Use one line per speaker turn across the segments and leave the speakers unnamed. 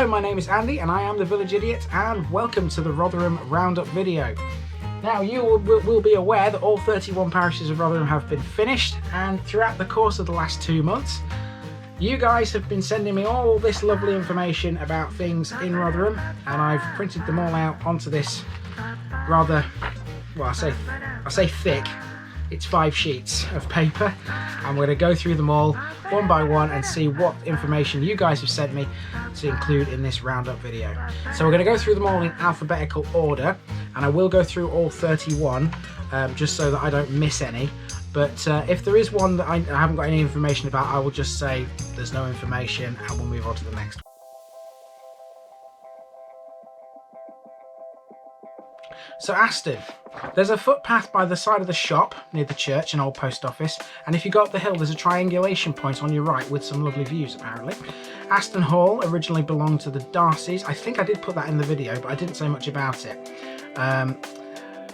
Hello, my name is Andy and I am the Village Idiot, and welcome to the Rotherham Roundup video. Now you will be aware that all 31 parishes of Rotherham have been finished, and throughout the course of the last 2 months you guys have been sending me all this lovely information about things in Rotherham, and I've printed them all out onto this rather, well, I say thick, it's 5 sheets of paper, and we're going to go through them all one by one and see what information you guys have sent me to include in this roundup video. So we're going to go through them all in alphabetical order, and I will go through all 31 just so that I don't miss any. But if there is one that I haven't got any information about, I will just say there's no information and we'll move on to the next one. So Aston, there's a footpath by the side of the shop near the church and old post office, and if you go up the hill there's a triangulation point on your right with some lovely views apparently. Aston Hall originally belonged to the Darcys. I think I did put that in the video, but I didn't say much about it.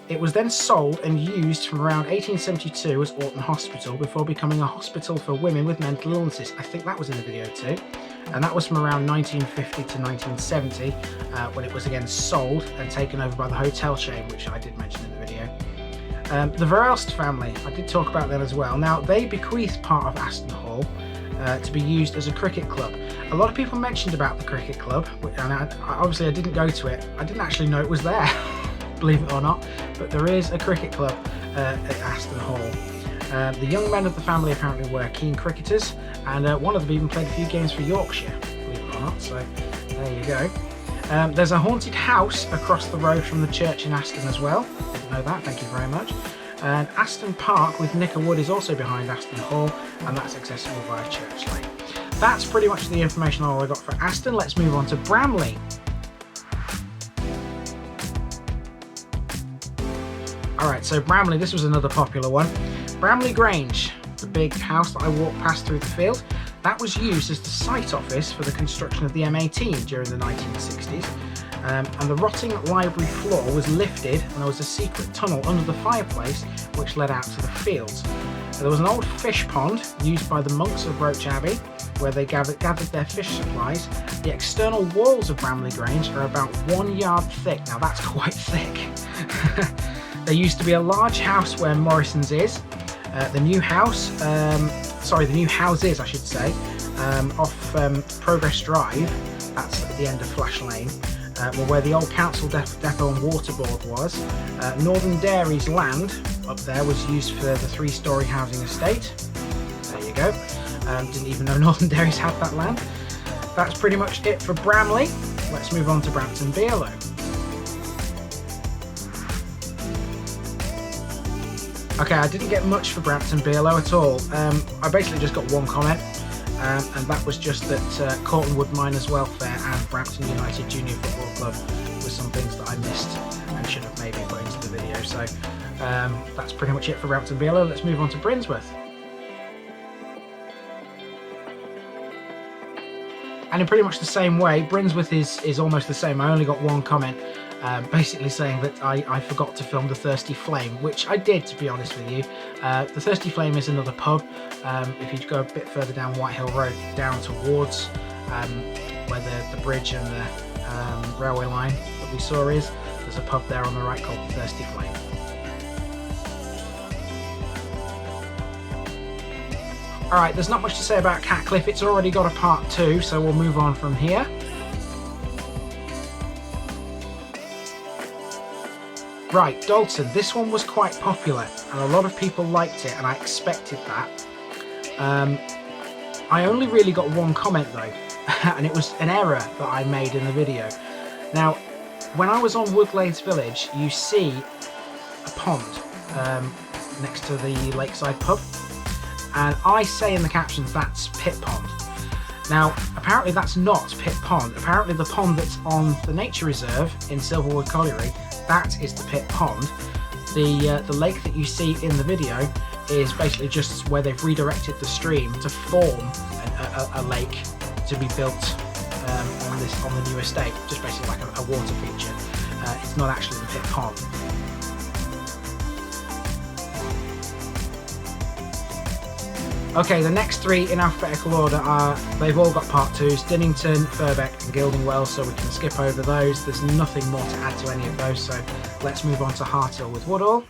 It was then sold and used from around 1872 as Orton Hospital before becoming a hospital for women with mental illnesses. I think that was in the video too. And that was from around 1950 to 1970 when it was again sold and taken over by the hotel chain, which I did mention in the video. The Verelst family, I did talk about them as well. Now they bequeathed part of Aston Hall to be used as a cricket club. A lot of people mentioned about the cricket club, and obviously I didn't go to it. I didn't actually know it was there, believe it or not, but there is a cricket club at Aston Hall. The young men of the family apparently were keen cricketers, and one of them even played a few games for Yorkshire, believe it or not, so there you go. There's a haunted house across the road from the church in Aston as well. Didn't know that, thank you very much. And Aston Park with Nicker Wood is also behind Aston Hall, and that's accessible via Church Lane. That's pretty much the information all I got for Aston. Let's move on to Bramley. Alright, so Bramley, this was another popular one. Bramley Grange, the big house that I walked past through the field, that was used as the site office for the construction of the M18 during the 1960s. And the rotting library floor was lifted, and there was a secret tunnel under the fireplace which led out to the fields. There was an old fish pond used by the monks of Roach Abbey, where they gathered their fish supplies. The external walls of Bramley Grange are about 1 yard thick. Now that's quite thick. There used to be a large house where Morrison's is. The new houses, I should say, off Progress Drive, that's at the end of Flash Lane, were where the old council depot and water board was. Northern Dairy's land up there was used for the 3-storey housing estate. There you go. Didn't even know Northern Dairies had that land. That's pretty much it for Bramley. Let's move on to Brampton Beerlow. Okay, I didn't get much for Brampton Beerlow at all. I basically just got one comment, and that was just that Cortonwood Miners Welfare and Brampton United Junior Football Club were some things that I missed and should have maybe put into the video. So that's pretty much it for Brampton Beerlow. Let's move on to Brinsworth. And in pretty much the same way, Brinsworth is almost the same. I only got one comment. Basically saying that I forgot to film the Thirsty Flame, which I did, to be honest with you. The Thirsty Flame is another pub. If you go a bit further down Whitehill Road, down towards where the bridge and the railway line that we saw is, there's a pub there on the right called the Thirsty Flame. Alright, there's not much to say about Catcliffe. It's already got a part 2, so we'll move on from here. Right, Dalton, this one was quite popular and a lot of people liked it, and I expected that. I only really got one comment though, and it was an error that I made in the video. Now, when I was on Woodlanes Village, you see a pond next to the lakeside pub, and I say in the captions that's Pit Pond. Now, apparently that's not Pit Pond. Apparently the pond that's on the nature reserve in Silverwood Colliery, that is the Pit Pond. The lake that you see in the video is basically just where they've redirected the stream to form a lake to be built on the new estate, just basically like a water feature. It's not actually the Pit Pond. Okay, the next 3 in alphabetical order they've all got part 2s, Dinnington, Firbeck and Gildingwells, so we can skip over those. There's nothing more to add to any of those, so let's move on to Harthill with Woodall.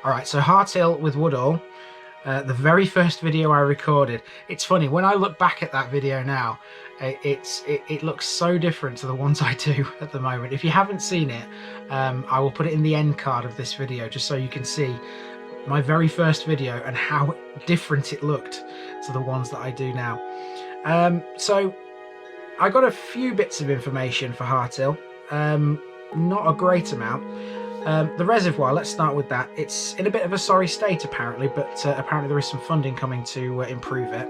Alright, so Harthill with Woodall, the very first video I recorded. It's funny, when I look back at that video now, it looks so different to the ones I do at the moment. If you haven't seen it, I will put it in the end card of this video just so you can see my very first video and how different it looked to the ones that I do now. So I got a few bits of information for Harthill, not a great amount. The reservoir, let's start with that. It's in a bit of a sorry state apparently, but apparently there is some funding coming to improve it.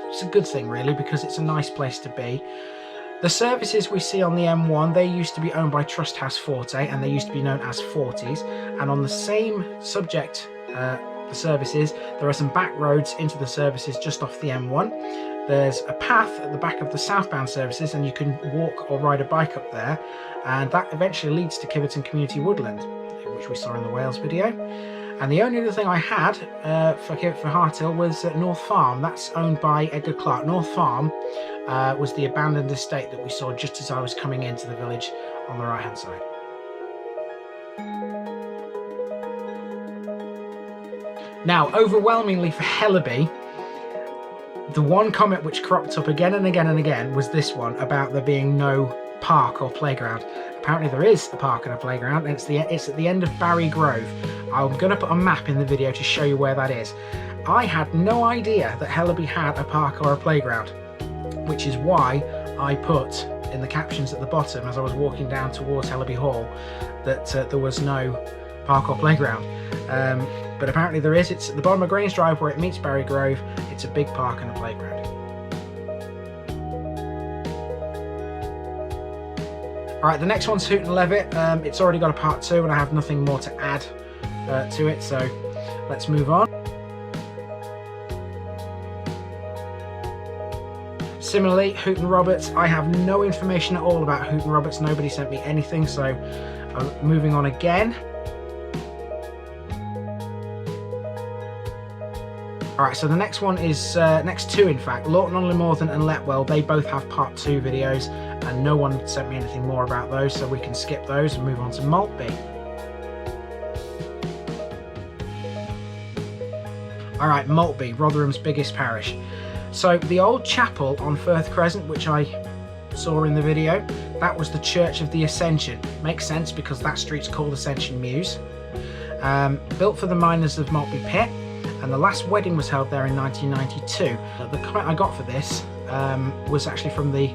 It's a good thing really, because it's a nice place to be. The services we see on the M1, they used to be owned by Trust House Forte, and they used to be known as Forties. And on the same subject, the services, there are some back roads into the services just off the M1. There's a path at the back of the southbound services, and you can walk or ride a bike up there, and that eventually leads to Kiverton Community Woodland, which we saw in the Wales video. And the only other thing I had for Harthill was North Farm. That's owned by Edgar Clark. North Farm was the abandoned estate that we saw just as I was coming into the village on the right hand side. Now, overwhelmingly for Hellaby, the one comment which cropped up again and again and again was this one about there being no park or playground. Apparently there is a park and a playground, and it's at the end of Barry Grove. I'm going to put a map in the video to show you where that is. I had no idea that Hellaby had a park or a playground, which is why I put in the captions at the bottom as I was walking down towards Hellaby Hall that there was no park or playground. But apparently there is. It's at the bottom of Grange Drive where it meets Barry Grove. It's a big park and a playground. Alright, the next one's Houghton Levitt. It's already got a part 2 and I have nothing more to add to it, so let's move on. Similarly, Houghton Roberts, I have no information at all about Houghton Roberts. Nobody sent me anything, so I'm moving on again. Alright, so the next one is, next 2 in fact, Lawton-on-Lamorthen and Letwell. They both have part 2 videos, and no one sent me anything more about those, so we can skip those and move on to Maltby. Alright, Maltby, Rotherham's biggest parish. So the old chapel on Firth Crescent, which I saw in the video, that was the Church of the Ascension. Makes sense because that street's called Ascension Mews. Built for the miners of Maltby Pit, and the last wedding was held there in 1992. The comment I got for this was actually from the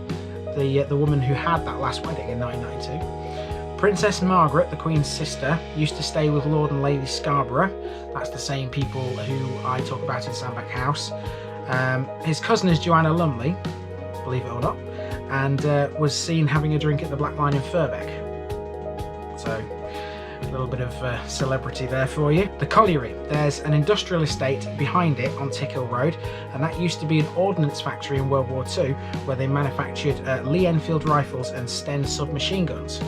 woman who had that last wedding in 1992. Princess Margaret, the Queen's sister, used to stay with Lord and Lady Scarborough. That's the same people who I talk about in Sandbach House. His cousin is Joanna Lumley, believe it or not, and was seen having a drink at the Black Lion in Firbeck. So, a little bit of celebrity there for you. The colliery, there's an industrial estate behind it on Tickhill Road, and that used to be an ordnance factory in World War II where they manufactured Lee Enfield rifles and Sten submachine guns.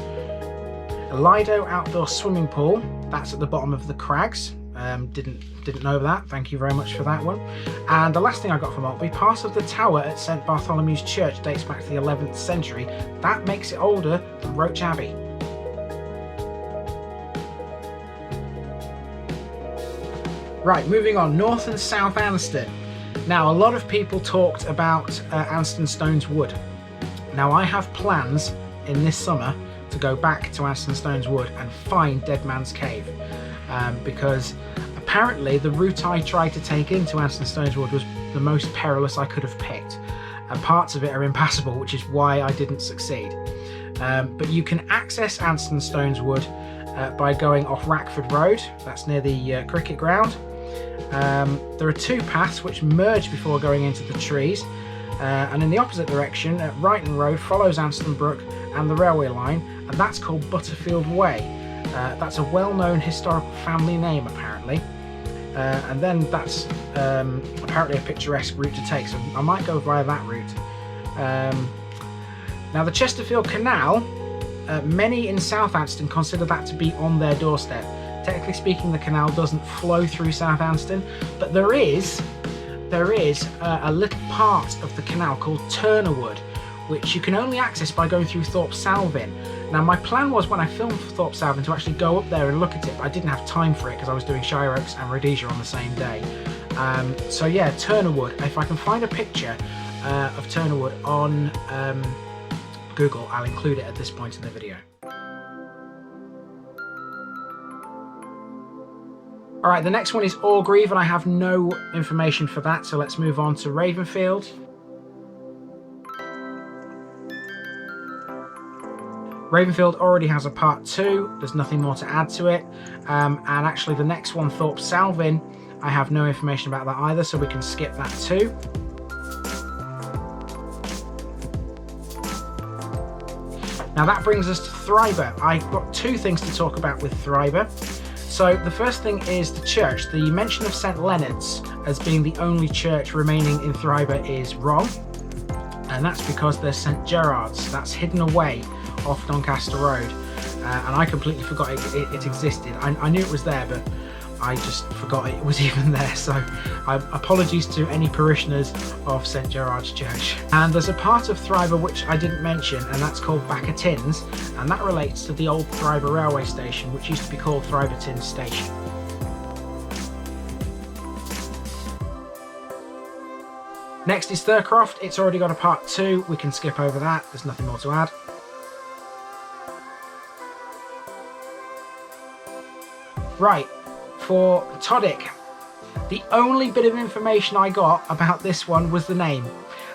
A Lido outdoor swimming pool, that's at the bottom of the Crags. Didn't know that, thank you very much for that one. And the last thing I got from Maltby, part of the tower at St Bartholomew's Church dates back to the 11th century. That makes it older than Roach Abbey. Right, moving on, North and South Anston. Now, a lot of people talked about Anston Stones Wood. Now, I have plans in this summer to go back to Anston Stones Wood and find Dead Man's Cave, because apparently the route I tried to take into Anston Stones Wood was the most perilous I could have picked, and parts of it are impassable, which is why I didn't succeed. But you can access Anston Stones Wood by going off Rackford Road, that's near the cricket ground. There are 2 paths which merge before going into the trees, and in the opposite direction, Brighton Road follows Anston Brook and the railway line, and that's called Butterfield Way. That's a well-known historical family name apparently, and then that's apparently a picturesque route to take, so I might go via that route. Now, the Chesterfield Canal, many in South Anston consider that to be on their doorstep. Technically speaking, the canal doesn't flow through South Anston, but there is a little part of the canal called Turnerwood, which you can only access by going through Thorpe Salvin. Now, my plan was when I filmed for Thorpe Salvin to actually go up there and look at it, but I didn't have time for it because I was doing Shire Oaks and Rhodesia on the same day. So yeah, Turnerwood. If I can find a picture of Turnerwood on Google, I'll include it at this point in the video. Alright, the next one is Orgreave, and I have no information for that, so let's move on to Ravenfield. Ravenfield already has a part 2, there's nothing more to add to it, and actually the next one, Thorpe Salvin, I have no information about that either, so we can skip that too. Now that brings us to Thrybergh. I've got 2 things to talk about with Thrybergh. So the first thing is the church. The mention of St Leonard's as being the only church remaining in Thrybergh is wrong, and that's because there's St Gerard's. That's hidden away off Doncaster Road, and I completely forgot it existed. I knew it was there, but I just forgot it was even there, so apologies to any parishioners of St Gerard's Church. And there's a part of Thrybergh which I didn't mention, and that's called Backatins, and that relates to the old Thrybergh railway station, which used to be called Thrybergh Station. Next is Thurcroft. It's already got a part 2, we can skip over that, there's nothing more to add. Right, for Todwick, the only bit of information I got about this one was the name,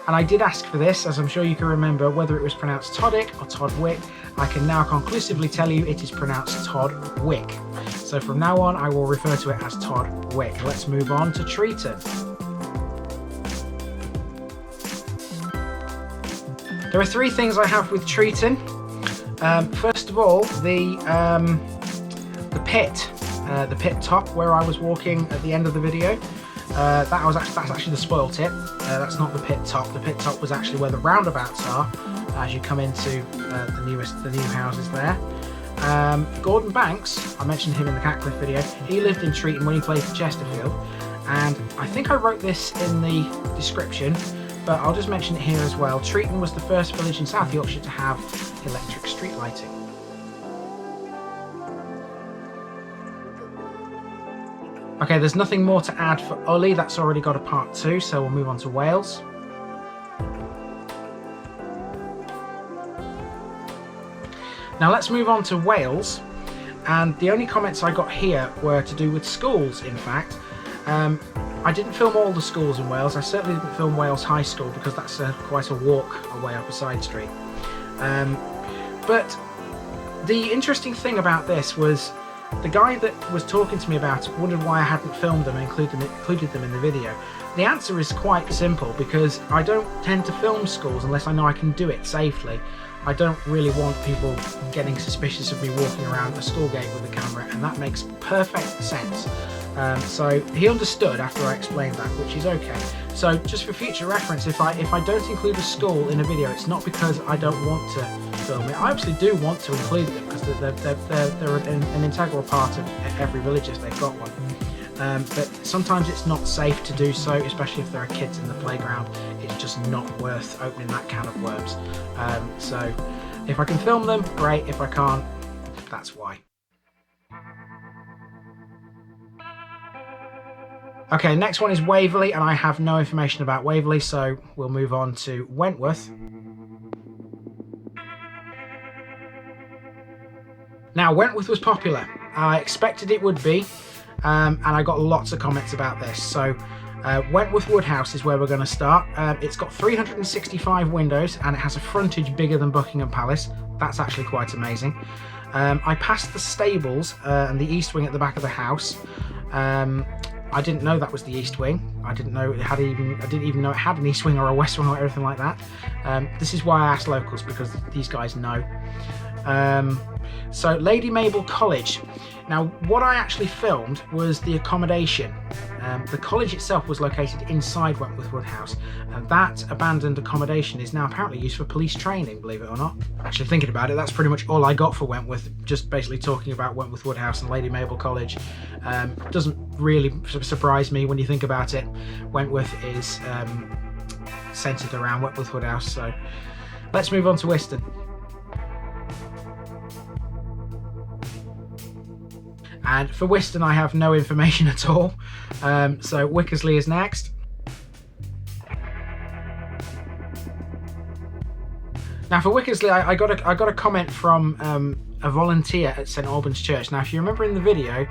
and I did ask for this, as I'm sure you can remember, whether it was pronounced Todwick or Todwick. I can now conclusively tell you it is pronounced Todwick, so from now on I will refer to it as Todwick. Let's move on to Treeton. There are 3 things I have with Treeton. First of all, the pit. The pit top where I was walking at the end of the video, that's actually the spoil tip. That's not the pit top. The pit top was actually where the roundabouts are as you come into the new houses there. Gordon Banks, I mentioned him in the Catcliffe video. He lived in Treeton when he played for Chesterfield, and I think I wrote this in the description, but I'll just mention it here as well. Treeton was the first village in South Yorkshire to have electric street lighting. Okay, there's nothing more to add for Ulley, that's already got a part 2, so we'll move on to Wales. Now let's move on to Wales, and the only comments I got here were to do with schools, in fact. I didn't film all the schools in Wales. I certainly didn't film Wales High School because that's quite a walk away up a side street. But the interesting thing about this was the guy that was talking to me about it wondered why I hadn't filmed them and included them in the video. The answer is quite simple, because I don't tend to film schools unless I know I can do it safely. I don't really want people getting suspicious of me walking around a school gate with a camera, and that makes perfect sense. So he understood after I explained that, which is okay. So just for future reference, if I don't include a school in a video, it's not because I don't want to film it. I absolutely do want to include them because they're an integral part of every village if they've got one. But sometimes it's not safe to do so, especially if there are kids in the playground. It's just not worth opening that can of worms. So if I can film them, great. If I can't, that's why. Okay, next one is Waverley, and I have no information about Waverley, so we'll move on to Wentworth. Now, Wentworth was popular. I expected it would be, and I got lots of comments about this. So, Wentworth Woodhouse is where we're going to start. It's got 365 windows, and it has a frontage bigger than Buckingham Palace. That's actually quite amazing. I passed the stables and the east wing at the back of the house. I didn't know that was the east wing. I didn't even know it had an east wing or a west wing or anything like that. This is why I asked locals, because these guys know. So Lady Mabel College. Now, what I actually filmed was the accommodation. The college itself was located inside Wentworth Woodhouse, and that abandoned accommodation is now apparently used for police training, believe it or not. Actually, thinking about it, that's pretty much all I got for Wentworth, just basically talking about Wentworth Woodhouse and Lady Mabel College. Doesn't really surprise me when you think about it. Wentworth is centred around Wentworth Woodhouse, so let's move on to Whiston. And for Whiston, I have no information at all. So Wickersley is next. Now for Wickersley, I got a comment from a volunteer at St Albans Church. Now, if you remember in the video,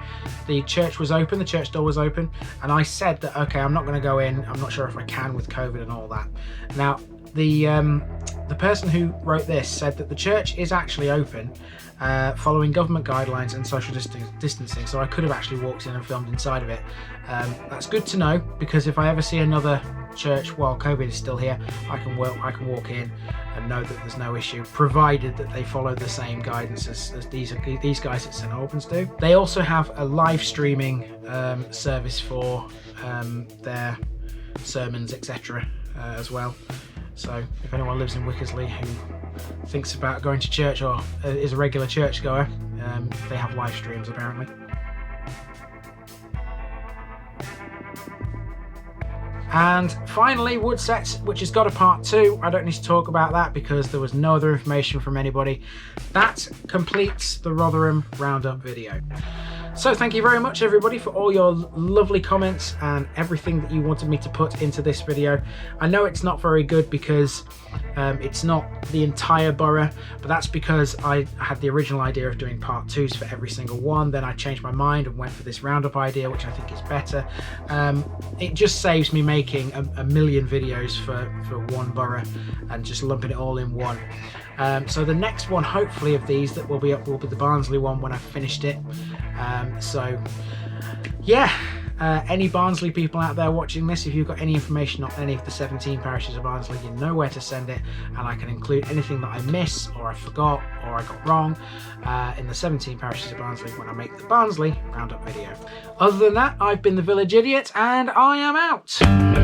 the church was open, the church door was open, and I said that, okay, I'm not going to go in. I'm not sure if I can with COVID and all that. Now, the person who wrote this said that the church is actually open, following government guidelines and social distancing, so I could have actually walked in and filmed inside of it. That's good to know, because if I ever see another church while COVID is still here, I can walk in and know that there's no issue, provided that they follow the same guidance as these guys at St Albans do. They also have a live streaming service for their sermons, etc. As well. So if anyone lives in Wickersley who thinks about going to church or is a regular churchgoer, they have live streams apparently. And finally, Woodsetts, which has got a part 2. I don't need to talk about that because there was no other information from anybody. That completes the Rotherham Roundup video. So thank you very much everybody for all your lovely comments and everything that you wanted me to put into this video. I know it's not very good because it's not the entire borough, but that's because I had the original idea of doing part 2s for every single one. Then I changed my mind and went for this roundup idea, which I think is better. It just saves me making a million videos for one borough and just lumping it all in one. So the next one, hopefully, of these that will be up will be the Barnsley one when I've finished it. So yeah, any Barnsley people out there watching this, if you've got any information on any of the 17 parishes of Barnsley, you know where to send it, and I can include anything that I miss or I forgot or I got wrong in the 17 parishes of Barnsley when I make the Barnsley Roundup video. Other than that, I've been the Village Idiot and I am out.